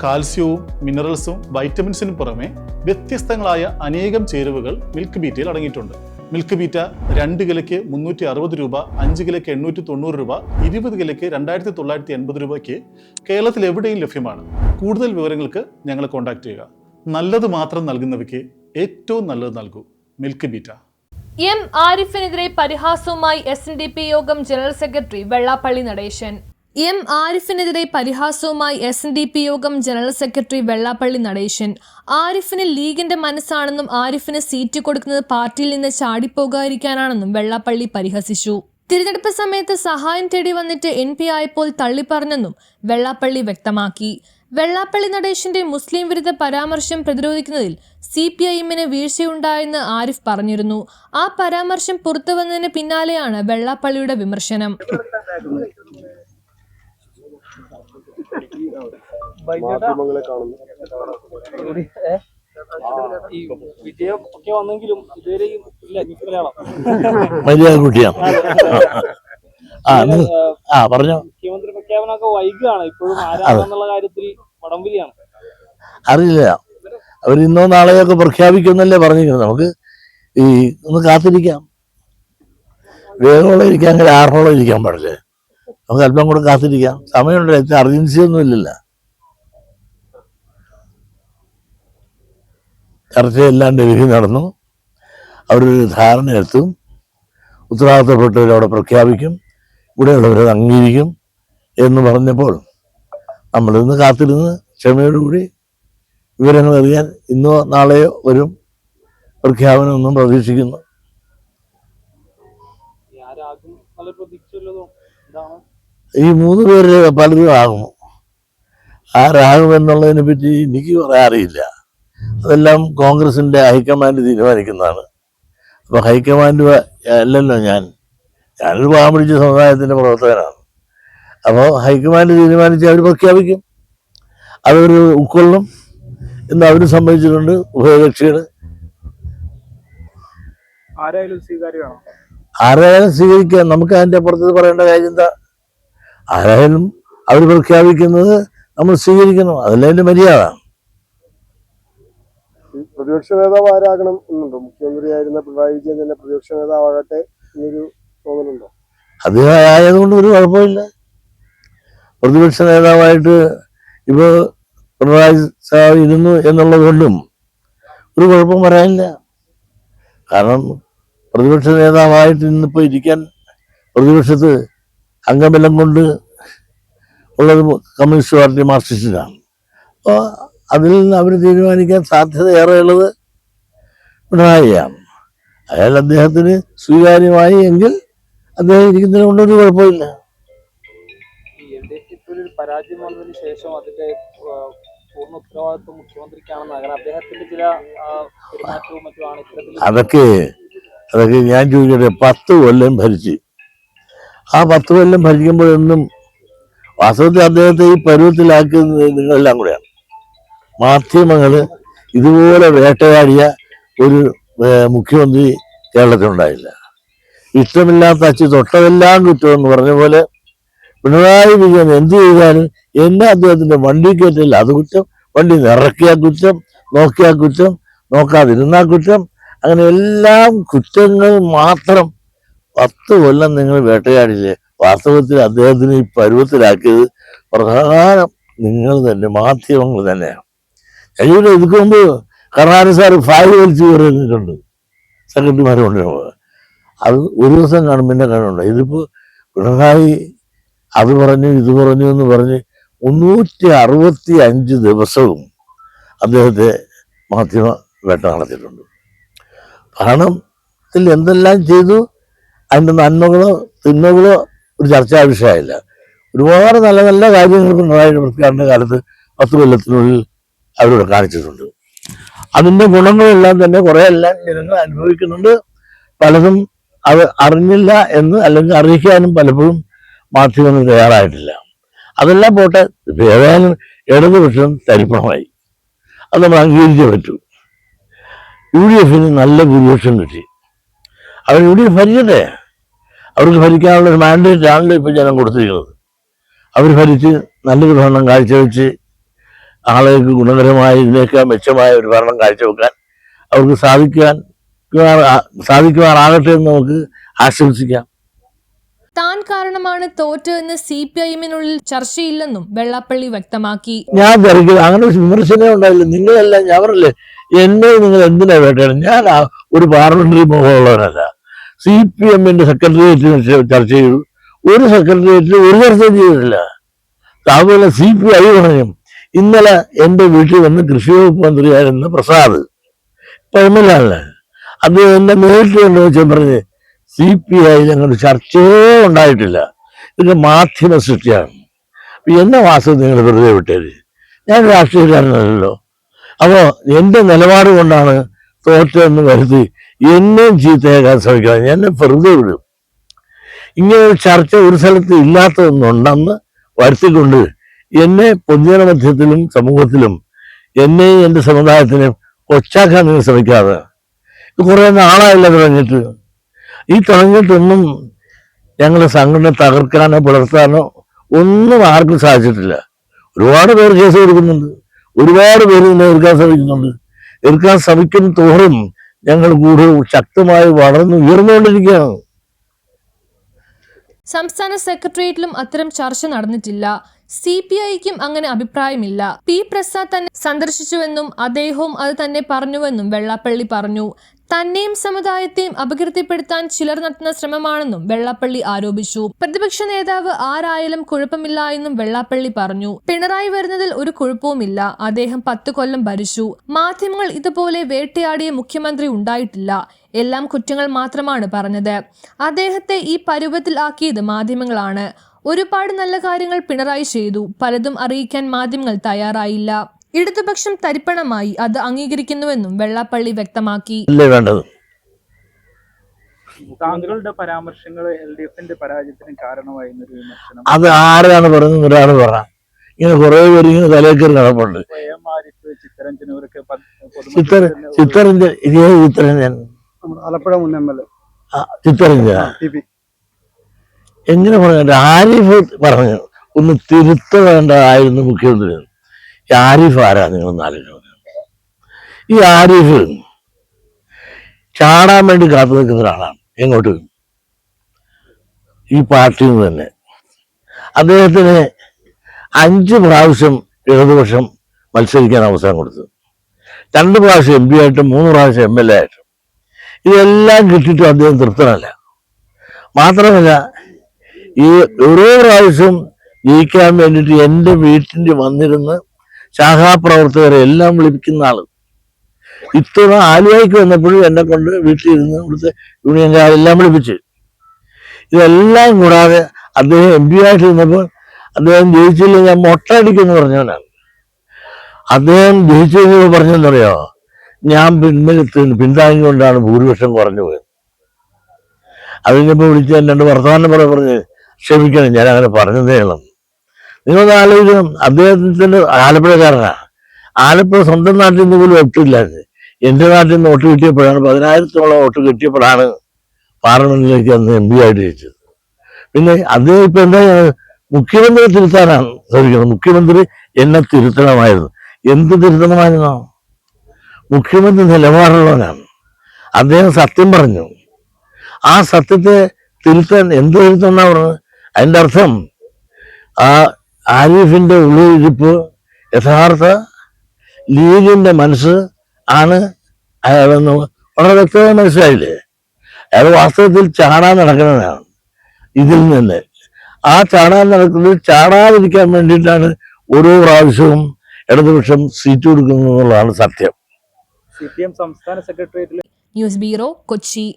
കാൽസ്യവും മിനറൽസും വൈറ്റമിൻസിനും പുറമെ വ്യത്യസ്തങ്ങളായ അനേകം ചേരുവകൾ മിൽക്ക് ബീറ്റയിൽ അടങ്ങിയിട്ടുണ്ട്. മിൽക്ക് ബീറ്റ 2 കിലോയ്ക്ക് 360 രൂപ, 5 കിലോയ്ക്ക് 890 രൂപ, 20 കിലോയ്ക്ക് 2980 രൂപയ്ക്ക് കേരളത്തിൽ എവിടെയും ലഭ്യമാണ്. കൂടുതൽ വിവരങ്ങൾക്ക് ഞങ്ങളെ കോൺടാക്ട് ചെയ്യുക. നല്ലത് മാത്രം നൽകുന്നവയ്ക്ക് ഏറ്റവും നല്ലത് നൽകൂ. മിൽക്ക് ബീറ്റ. എം ആരിഫിനെതിരെ പരിഹാസവുമായി SNDP യോഗം general secretary Vellappally Natesan. M ആരിഫിനെതിരെ പരിഹാസവുമായി SNDP യോഗം ജനറൽ സെക്രട്ടറി വെള്ളാപ്പള്ളി നടേശൻ. ആരിഫിന് ലീഗിന്റെ മനസ്സാണെന്നും ആരിഫിന് സീറ്റ് കൊടുക്കുന്നത് പാർട്ടിയിൽ നിന്ന് ചാടിപ്പോകാതിരിക്കാനാണെന്നും വെള്ളാപ്പള്ളി പരിഹസിച്ചു. തിരഞ്ഞെടുപ്പ് സമയത്ത് സഹായം തേടി വന്നിട്ട് MP ആയപ്പോൾ തള്ളിപ്പറഞ്ഞെന്നും വെള്ളാപ്പള്ളി വ്യക്തമാക്കി. വെള്ളാപ്പള്ളി നടേശന്റെ മുസ്ലിം വിരുദ്ധ പരാമർശം പ്രതിരോധിക്കുന്നതിൽ CPIM-ന് വീഴ്ചയുണ്ടായെന്ന് ആരിഫ് പറഞ്ഞിരുന്നു. ആ പരാമർശം പുറത്തുവന്നതിന് പിന്നാലെയാണ് വെള്ളാപ്പള്ളിയുടെ വിമർശനം. വിജയം ഒക്കെ വന്നെങ്കിലും ഇതുവരെയും പറഞ്ഞോ. മുഖ്യമന്ത്രി പ്രഖ്യാപനമൊക്കെ വൈകുകയാണ്. ഇപ്പോഴും ആരാണെന്നുള്ള കാര്യത്തിൽ വടംവലിയാണ്. അറിയില്ല, അവർ ഇന്നോ നാളെയൊക്കെ പ്രഖ്യാപിക്കുന്നല്ലേ പറഞ്ഞിരിക്കുന്നത്. നമുക്ക് ഒന്ന് കാത്തിരിക്കാം. വേഗമുള്ള ഇരിക്കാൻ, അങ്ങനെ ആർഹോളം ഇരിക്കാൻ പാടില്ലേ. നമുക്ക് അല്പം കൂടെ കാത്തിരിക്കാം. സമയമുണ്ട്. അർജൻസി ഒന്നും ഇല്ലല്ലോ. ചർച്ചയെല്ലാം ഡൽഹി നടന്നു. അവരൊരു ധാരണയെത്തും. ഉത്തരവാദിത്തപ്പെട്ടവരവിടെ പ്രഖ്യാപിക്കും. ഇവിടെയുള്ളവരത് അംഗീകരിക്കും എന്ന് പറഞ്ഞപ്പോൾ നമ്മളിന്ന് കാത്തിരുന്ന് ക്ഷമയോടുകൂടി വിവരങ്ങൾ അറിയാൻ ഇന്നോ നാളെയോ ഒരു പ്രഖ്യാപനമൊന്നും പ്രതീക്ഷിക്കുന്നു. ഈ 3 പേര് പലരും ആകും. ആരാകുമെന്നുള്ളതിനെ പറ്റി എനിക്ക് പറയാറിയില്ല. അതെല്ലാം കോൺഗ്രസിന്റെ ഹൈക്കമാൻഡ് തീരുമാനിക്കുന്നതാണ്. അപ്പൊ ഹൈക്കമാൻഡ് അല്ലല്ലോ ഞാനൊരു പാവം പിടിച്ച സമുദായത്തിന്റെ പ്രവർത്തകനാണ്. അപ്പോൾ ഹൈക്കമാൻഡ് തീരുമാനിച്ച് അവർ പ്രഖ്യാപിക്കും. അവർ ഉൾക്കൊള്ളും എന്ന് അവർ സമ്മതിച്ചിട്ടുണ്ട്. ഉഭയകക്ഷികൾ ആരായാലും സ്വീകാര്യമാണോ? ആരായാലും സ്വീകരിക്കാം. നമുക്ക് അതിന്റെ അപ്പുറത്ത് പറയേണ്ട കാര്യം എന്താ? ആരായാലും അവർ പ്രഖ്യാപിക്കുന്നത് നമ്മൾ സ്വീകരിക്കണം. അതല്ലേ അതിന്റെ മര്യാദ. പ്രതിപക്ഷ നേതാവ് ആരാകണം എന്നുണ്ടോ? മുഖ്യമന്ത്രിയായിരുന്ന പിണറായി വിജയൻ തന്നെ പ്രതിപക്ഷ നേതാവാകട്ടെ എന്നൊരു തോന്നലുണ്ടോ? അദ്ദേഹം ആയതുകൊണ്ട് ഒരു കുഴപ്പമില്ല. പ്രതിപക്ഷ നേതാവായിട്ട് ഇപ്പോൾ പിണറായി സാഹ് ഇരുന്നു എന്നുള്ളത് കൊണ്ടും ഒരു കുഴപ്പം പറയാനില്ല. കാരണം പ്രതിപക്ഷ നേതാവായിട്ട് ഇന്നിപ്പോൾ ഇരിക്കാൻ പ്രതിപക്ഷത്ത് അംഗബലം കൊണ്ട് ഉള്ളത് കമ്മ്യൂണിസ്റ്റ് പാർട്ടി മാർക്സിസ്റ്റിനാണ്. അപ്പോൾ അതിൽ നിന്ന് അവർ തീരുമാനിക്കാൻ സാധ്യത ഏറെയുള്ളത് പിണറായിയാണ്. അയാൾ അദ്ദേഹത്തിന് സ്വീകാര്യമായി എങ്കിൽ അദ്ദേഹം ഇരിക്കുന്നതിന് കൊണ്ടൊരു കുഴപ്പമില്ല. പരാജയം വന്നതിന് ശേഷം അതിന്റെ പൂർണ്ണ ഉത്തരവാദിത്വം മുഖ്യമന്ത്രിക്കാണെന്ന് അദ്ദേഹത്തിന്റെ ചില പെരുമാറ്റവും മറ്റുമാണ് ഇത്തരത്തിൽ. അതൊക്കെ ഞാൻ ചോദിക്കട്ടെ, 10 കൊല്ലം ഭരിച്ച് ആ 10 കൊല്ലം ഭരിക്കുമ്പോഴൊന്നും വാസ്തവത്തിൽ അദ്ദേഹത്തെ ഈ പരുവത്തിലാക്കുന്നത് നിങ്ങളെല്ലാം കൂടെയാണ്. മാധ്യമങ്ങൾ ഇതുപോലെ വേട്ടയാടിയ ഒരു മുഖ്യമന്ത്രി കേരളത്തിലുണ്ടായില്ല. ഇഷ്ടമില്ലാത്ത അച്ഛൻ തൊട്ടതെല്ലാം കുറ്റമെന്ന് പറഞ്ഞ പോലെ പിണറായി വിജയൻ എന്ത് ചെയ്താലും എന്നെ അദ്ദേഹത്തിന്റെ വണ്ടി കയറ്റില്ല അത് കുറ്റം, വണ്ടി നിറക്കിയ കുറ്റം, നോക്കിയാ കുറ്റം, നോക്കാതിരുന്നാ കുറ്റം, അങ്ങനെ എല്ലാം കുറ്റങ്ങൾ മാത്രം. 10 കൊല്ലം നിങ്ങൾ വേട്ടയാടില്ലേ. വാസ്തവത്തിൽ അദ്ദേഹത്തിന് ഈ പരുവത്തിലാക്കിയത് പ്രധാനം നിങ്ങൾ തന്നെ, മാധ്യമങ്ങൾ തന്നെയാണ്. കഴിയൂല. ഇതിക്ക് മുമ്പ് കർണാടക സാർ ഫയൽ വലിച്ചു കയറിയിട്ടുണ്ട് സെക്രട്ടറിമാരെ കൊണ്ടുവരുമ്പോൾ. അത് ഒരു ദിവസം കാണും, പിന്നെ കാണുന്നുണ്ട്. ഇതിപ്പോൾ പിണറായി അത് പറഞ്ഞു ഇത് പറഞ്ഞു എന്ന് പറഞ്ഞ് 365 ദിവസവും അദ്ദേഹത്തെ മാധ്യമ വേട്ട നടത്തിയിട്ടുണ്ട്. ഭരണത്തിൽ എന്തെല്ലാം ചെയ്തു, അതിൻ്റെ നന്മകളോ തിന്മകളോ ഒരു ചർച്ചാ വിഷയമില്ല. ഒരുപാട് നല്ല നല്ല കാര്യങ്ങൾ പിണറായി സർക്കാരിൻ്റെ കാലത്ത് 10 കൊല്ലത്തിനുള്ളിൽ അവരോട് കാണിച്ചിട്ടുണ്ട്. അതിൻ്റെ ഗുണങ്ങളെല്ലാം തന്നെ കുറേ എല്ലാം ജനങ്ങൾ അനുഭവിക്കുന്നുണ്ട്. പലതും അത് അറിഞ്ഞില്ല എന്ന് അല്ലെങ്കിൽ അറിയിക്കാനും പലപ്പോഴും മാധ്യമങ്ങൾ തയ്യാറായിട്ടില്ല. അതെല്ലാം പോട്ടെ. ഏതായാലും ഇടതുപക്ഷം തരിപ്പണമായി, അത് നമ്മൾ അംഗീകരിച്ചേ പറ്റൂ. UDF-ന് നല്ല ഭൂരിപക്ഷം കിട്ടി. അവർ UDF ഭരിക്കട്ടെ. അവർക്ക് ഭരിക്കാനുള്ള ഒരു മാൻഡേറ്റ് ആണല്ലോ ഇപ്പം ജനം കൊടുത്തിരിക്കുന്നത്. അവർ ഭരിച്ച് നല്ലൊരു ഭരണം കാഴ്ചവെച്ച് ആളുകൾക്ക് ഗുണകരമായ ഇതിനേക്കാൾ മെച്ചമായ ഒരു ഭരണം കാഴ്ചവെക്കാൻ അവർക്ക് സാധിക്കുവാനാകട്ടെ എന്ന് നമുക്ക് ആശംസിക്കാം. താൻ കാരണമാണ് തോറ്റതെന്ന് CPIM-നുള്ളിൽ ചർച്ചയില്ലെന്നും വെള്ളാപ്പള്ളി വ്യക്തമാക്കി. ഞാൻ തിരക്കില്ല, അങ്ങനെ ഒരു വിമർശനം ഉണ്ടായില്ല. നിങ്ങളെല്ലാം ഞാൻ പറഞ്ഞില്ലേ, എന്നെ നിങ്ങൾ എന്തിനാ വേട്ടയാണ്? ഞാൻ ഒരു പാർലമെന്ററി മുഖമുള്ളവരല്ല. CPM-ന്റെ സെക്രട്ടേറിയറ്റിൽ ചർച്ച ചെയ്തു, ഒരു സെക്രട്ടേറിയറ്റിൽ ഒരു ചർച്ചയും ചെയ്തിട്ടില്ല. അതുപോലെ CPI പറഞ്ഞു, ഇന്നലെ എൻ്റെ വീട്ടിൽ വന്ന് കൃഷി വകുപ്പ് മന്ത്രിയായിരുന്ന പ്രസാദ് പഴമല്ലാണല്ലേ, അത് എന്നെ നേരിട്ട് കൊണ്ടുവച്ചാൽ പറഞ്ഞ് CPI ഞങ്ങളുടെ ചർച്ചയോ ഉണ്ടായിട്ടില്ല, ഇതൊക്കെ മാധ്യമ സൃഷ്ടിയാണ്. എന്നെ വാസ്തവം നിങ്ങൾ വെറുതെ വിട്ടേര്, ഞാൻ രാഷ്ട്രീയക്കാരനല്ലല്ലോ. അപ്പോൾ എൻ്റെ നിലപാട് കൊണ്ടാണ് തോറ്റെന്ന് വരുത്തി എന്നെയും ചീത്തയാക്കാൻ ശ്രമിക്കുന്നത്. എന്നെ വെറുതെ വിടും. ഇങ്ങനെ ഒരു ചർച്ച ഒരു സ്ഥലത്ത് ഇല്ലാത്തതൊന്നുണ്ടെന്ന് വരുത്തിക്കൊണ്ട് എന്നെ പൊതുജന മധ്യത്തിലും സമൂഹത്തിലും എന്നെയും എൻ്റെ സമുദായത്തിനെയും കൊച്ചാക്കാൻ നിങ്ങൾ ശ്രമിക്കാതെ. കുറേ നാളായില്ല തുടങ്ങിയിട്ട്. ഈ തുടങ്ങിയിട്ടൊന്നും ഞങ്ങളുടെ സംഘടന തകർക്കാനോ പുലർത്താനോ ഒന്നും ആർക്കും സാധിച്ചിട്ടില്ല. ഒരുപാട് പേർ കേസ് കൊടുക്കുന്നുണ്ട്, ഒരുപാട് പേര് ഇതിനെ എതിർക്കാൻ ശ്രമിക്കും തോറും ഞങ്ങൾ കൂടുതൽ ശക്തമായി വളർന്നു ഉയർന്നുകൊണ്ടിരിക്കുകയാണ്. സംസ്ഥാന സെക്രട്ടേറിയറ്റിലും അത്തരം ചർച്ച നടന്നിട്ടില്ല. CPIക്കും അങ്ങനെ അഭിപ്രായമില്ല. P. പ്രസാദ് തന്നെ സന്ദർശിച്ചുവെന്നും അദ്ദേഹവും അത് തന്നെ പറഞ്ഞുവെന്നും വെള്ളാപ്പള്ളി പറഞ്ഞു. തന്നെയും സമുദായത്തെയും അപകീർത്തിപ്പെടുത്താൻ ചിലർ നടത്തുന്ന ശ്രമമാണെന്നും വെള്ളാപ്പള്ളി ആരോപിച്ചു. പ്രതിപക്ഷ നേതാവ് ആരായാലും കുഴപ്പമില്ല എന്നും വെള്ളാപ്പള്ളി പറഞ്ഞു. പിണറായി വരുന്നതിൽ ഒരു കുഴപ്പവുമില്ല, അദ്ദേഹം 10 കൊല്ലം ഭരിച്ചു. മാധ്യമങ്ങൾ ഇതുപോലെ വേട്ടയാടിയ മുഖ്യമന്ത്രി ഉണ്ടായിട്ടില്ല, എല്ലാം കുറ്റങ്ങൾ മാത്രമാണ് പറഞ്ഞത്. അദ്ദേഹത്തെ ഈ പരുവത്തിൽ ആക്കിയത് മാധ്യമങ്ങളാണ്. ഒരുപാട് നല്ല കാര്യങ്ങൾ പിണറായി ചെയ്തു, പലതും അറിയിക്കാൻ മാധ്യമങ്ങൾ തയ്യാറായില്ല. ഇടതുപക്ഷം തരിപ്പണമായി, അത് അംഗീകരിക്കുന്നുവെന്നും വെള്ളാപ്പള്ളി വ്യക്തമാക്കി. താങ്കളുടെ പരാമർശങ്ങൾ LDFന്റെ പരാജയത്തിന് കാരണമായി എന്നൊരു വിമർശനം അത് ആരാണ് പറയുന്നത്? ഒരാൾ പറ. ഇങ്ങനെ കുറെ പേര് ഇങ്ങനെ തലേക്കറി നടപ്പുണ്ട്. ചിത്തരഞ്ജൻ ആലപ്പുഴ മുൻ MLA ചിത്തരഞ്ജൻ എങ്ങനെ പറഞ്ഞു? ആരിഫ് പറഞ്ഞു ഒന്ന് തിരുത്തേണ്ടതായിരുന്നു മുഖ്യമന്ത്രി. ഈ ആരിഫ് ആരാ? നിങ്ങൾ നാലിനും ഈ ആരിഫ് ചാടാൻ വേണ്ടി കാത്തു നിൽക്കുന്ന ഒരാളാണ്. എങ്ങോട്ട്? ഈ പാർട്ടിയിൽ നിന്ന് തന്നെ. അദ്ദേഹത്തിന് 5 പ്രാവശ്യം ഇടതുപക്ഷം മത്സരിക്കാൻ അവസരം കൊടുത്തു. 2 പ്രാവശ്യം MP ആയിട്ടും 3 പ്രാവശ്യം MLA ആയിട്ടും. ഇതെല്ലാം കിട്ടിയിട്ടും അദ്ദേഹം തൃപ്തനല്ല. മാത്രമല്ല, ഈ ഓരോ പ്രാവശ്യം ജയിക്കാൻ വേണ്ടിയിട്ട് എൻ്റെ വീട്ടിൽ വന്നിരുന്ന് ശാഖാപ്രവർത്തകരെ എല്ലാം വിളിപ്പിക്കുന്ന ആള്. ഇത്തവണ ആലുവയ്ക്ക് വന്നപ്പോഴും എന്നെ കൊണ്ട് വീട്ടിലിരുന്ന് ഇവിടുത്തെ യൂണിയൻകാരെല്ലാം വിളിപ്പിച്ച്. ഇതെല്ലാം കൂടാതെ അദ്ദേഹം MP ആയിട്ടിരുന്നപ്പോൾ അദ്ദേഹം ജയിച്ചില്ല, ഞാൻ മൊട്ട അടിക്കുമെന്ന് പറഞ്ഞവനാണ്. അദ്ദേഹം ജയിച്ചു കഴിഞ്ഞപ്പോൾ പറഞ്ഞെന്നറിയോ, ഞാൻ പിന്താങ്ങിക്കൊണ്ടാണ് ഭൂരിപക്ഷം കുറഞ്ഞു പോയത്. അത് കഴിഞ്ഞപ്പോൾ വിളിച്ച് 2 വർത്തമാനം പറഞ്ഞ് ക്ഷമിക്കണം, ഞാൻ അങ്ങനെ പറഞ്ഞതേ ഉള്ളൂ. നിങ്ങളൊന്ന് ആലോചിക്കണം, അദ്ദേഹത്തിന്റെ ആലപ്പുഴക്കാരനാണ്. ആലപ്പുഴ സ്വന്തം നാട്ടിൽ നിന്ന് പോലും വോട്ടില്ലായിരുന്നു. എൻ്റെ നാട്ടിൽ നിന്ന് വോട്ട് കിട്ടിയപ്പോഴാണ് 10,000-ഓളം വോട്ട് കിട്ടിയപ്പോഴാണ് പാർലമെന്റിലേക്ക് അന്ന് MP ആയിട്ട് ജയിച്ചത്. പിന്നെ അദ്ദേഹം ഇപ്പൊ എന്താ, മുഖ്യമന്ത്രി തിരുത്താനാണ് ശ്രമിക്കുന്നത്. മുഖ്യമന്ത്രി എന്നെ തിരുത്തണമായിരുന്നു. എന്ത് തിരുത്തണമായിരുന്നോ? മുഖ്യമന്ത്രി നിലപാടുള്ളവനാണ്. അദ്ദേഹം സത്യം പറഞ്ഞു. ആ സത്യത്തെ തിരുത്താൻ എന്ത് തിരുത്തന്നാ പറഞ്ഞത്? അതിൻ്റെ അർത്ഥം ആ ആരിഫിന്റെ ഉള്ളിലിരിപ്പ് യഥാർത്ഥ ലീഗിന്റെ മനസ്സ് ആണ് അയാളെന്ന് വളരെ വ്യക്തമായി മനസ്സിലായില്ലേ? അയാൾ വാസ്തവത്തിൽ ചാടാൻ നടക്കുന്നതാണ് ഇതിൽ നിന്ന്. ആ ചാടാൻ നടക്കുന്നത് ചാടാതിരിക്കാൻ വേണ്ടിയിട്ടാണ് ഓരോ പ്രാവശ്യവും ഇടതുപക്ഷം സീറ്റ് കൊടുക്കുന്നത് എന്നുള്ളതാണ് സത്യം. CPM സംസ്ഥാന സെക്രട്ടേറിയറ്റിൽ ന്യൂസ് ബ്യൂറോ, കൊച്ചി.